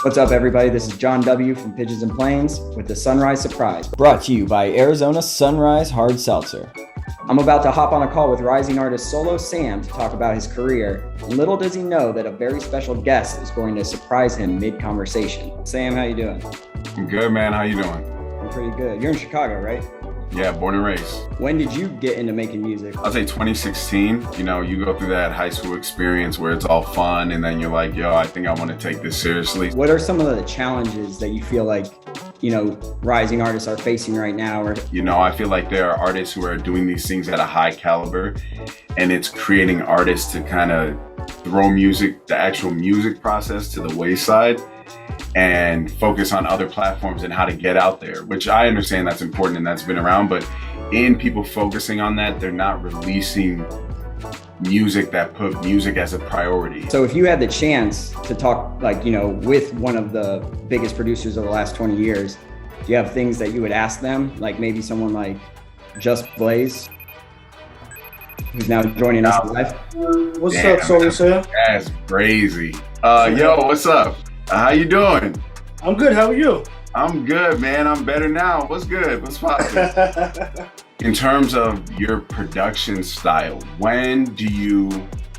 What's up, everybody? This is John W from Pigeons Planes with the SunRise Surprise, brought to you by Arizona SunRise Hard Seltzer. I'm about to hop on a call with rising artist SoloSam to talk about his career, and little does he know that a very special guest is going to surprise him mid-conversation. Sam, how you doing? I'm good, man. How you doing? I'm pretty good. You're in Chicago, right? Yeah, born and raised. When did you get into making music? I'll say 2016. You know, you go through that high school experience where it's all fun, and then you're like, yo, I think I want to take this seriously. What are some of the challenges that you feel like, rising artists are facing right now? I feel like there are artists who are doing these things at a high caliber, and it's creating artists to kind of throw music, the actual music process, to the wayside and focus on other platforms and how to get out there, which I understand that's important and that's been around, but in people focusing on that, they're not releasing music that put music as a priority. So if you had the chance to talk with one of the biggest producers of the last 20 years, do you have things that you would ask them? Like maybe someone like Just Blaze, who's now joining us live. What's up, SoloSam? That's crazy. Yo, what's up? How you doing? I'm good. How are you? I'm good, man. I'm better now. What's good? What's poppin'? In terms of your production style, when do you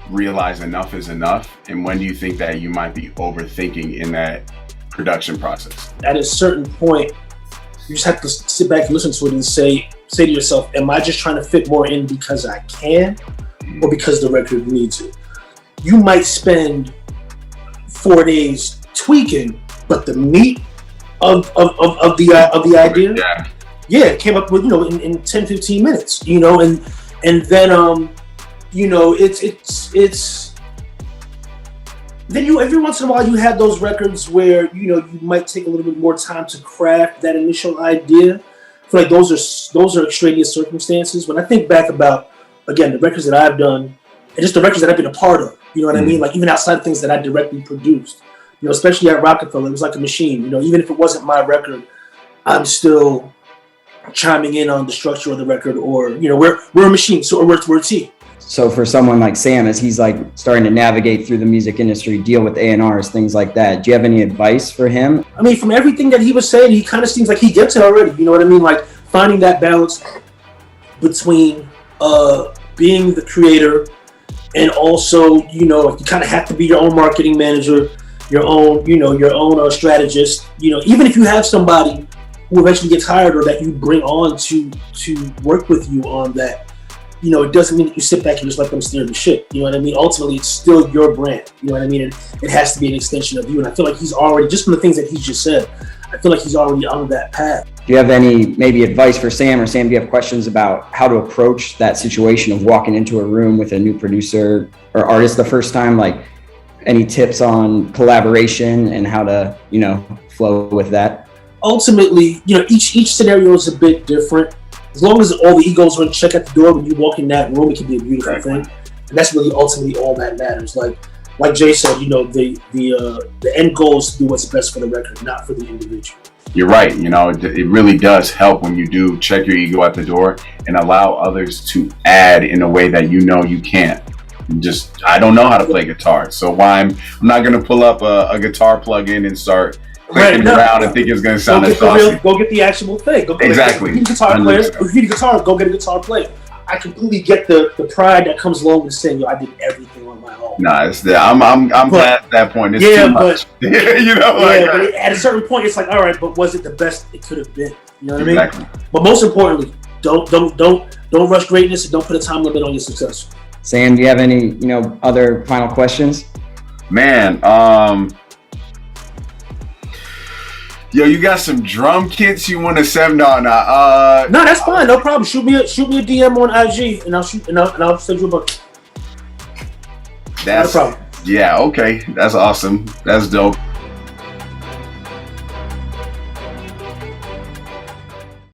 realize enough is enough? And when do you think that you might be overthinking in that production process? At a certain point, you just have to sit back and listen to it and say to yourself, am I just trying to fit more in because I can or because the record needs it? You might spend 4 days tweaking, but the meat of the idea, it came up with in 10-15 minutes, and then it's then every once in a while you have those records where you might take a little bit more time to craft that initial idea. I feel like those are extraneous circumstances. When I think back about, again, the records that I've done and just the records that I've been a part of, you know what I mean? Like even outside of things that I directly produced, especially at Rockefeller, it was like a machine. Even if it wasn't my record, I'm still chiming in on the structure of the record, or we're a machine, so we're a team. So for someone like Sam, as he's like starting to navigate through the music industry, deal with A&Rs, things like that, do you have any advice for him? I mean, from everything that he was saying, he kind of seems like he gets it already. You know what I mean? Like finding that balance between being the creator and also, you kind of have to be your own marketing manager, your own strategist. Even if you have somebody who eventually gets hired or that you bring on to work with you on that, it doesn't mean that you sit back and just let them steer the ship. You know what I mean? Ultimately, it's still your brand. You know what I mean? It has to be an extension of you. And I feel like he's already, just from the things that he's just said, I feel like he's already on that path. Do you have any maybe advice for Sam, or Sam, do you have questions about how to approach that situation of walking into a room with a new producer or artist the first time? Like any tips on collaboration and how to, flow with that? Ultimately, each scenario is a bit different. As long as all the egos are in check at the door when you walk in that room, it can be a beautiful thing. And that's really ultimately all that matters. Like Jay said, the end goal is to do what's best for the record, not for the individual. You're right. It really does help when you do check your ego at the door and allow others to add in a way that you can't. I don't know how to play guitar, so why I'm not going to pull up a guitar plug-in and start clicking around and think it's going to sound as awesome. Go get the actual thing. Exactly. If you need a guitar player, if you need a guitar, go get a guitar player. I completely get the pride that comes along with saying, I did everything on my own. Nah, I'm past that point. It's too much. But at a certain point, it's like, all right, but was it the best it could have been? You know what I mean? Exactly. But most importantly, don't rush greatness and don't put a time limit on your success. Sam, do you have any, other final questions? Man, yo, you got some drum kits you want to send on? No, that's fine. No problem. Shoot me a DM on IG, and I'll send you a book. That's, no problem. Yeah, okay. That's awesome. That's dope.